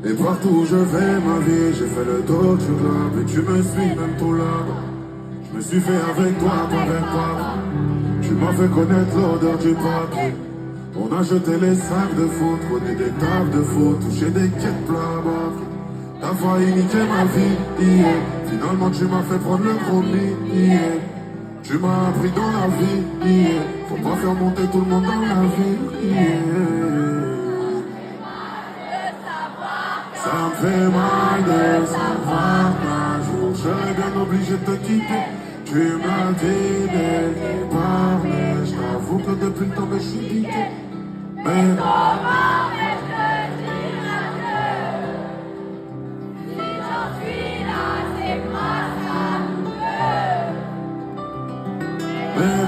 Et partout où je vais, ma vie, j'ai fait le tour du globe. Et tu me suis même tout là. Je me suis fait avec toi, pas avec toi. Tu m'as fait connaître l'odeur du papier. On a jeté les sacs de foot, connu des tables de foot, touché des quêtes bas. T'as failli niquer ma vie, yeah. Finalement tu m'as fait prendre le gros billet. Tu m'as appris dans la vie, yeah. Faut pas faire monter tout le monde dans la vie, yeah. Ça me fait mal de savoir qu'un jour je serai bien obligé de te quitter. Tu m'as dit dès le départ, mais je t'avoue que depuis le temps je suis piqué. Mais comment vais-je te dire adieu? Si j'en suis là, c'est grâce à vous deux. mais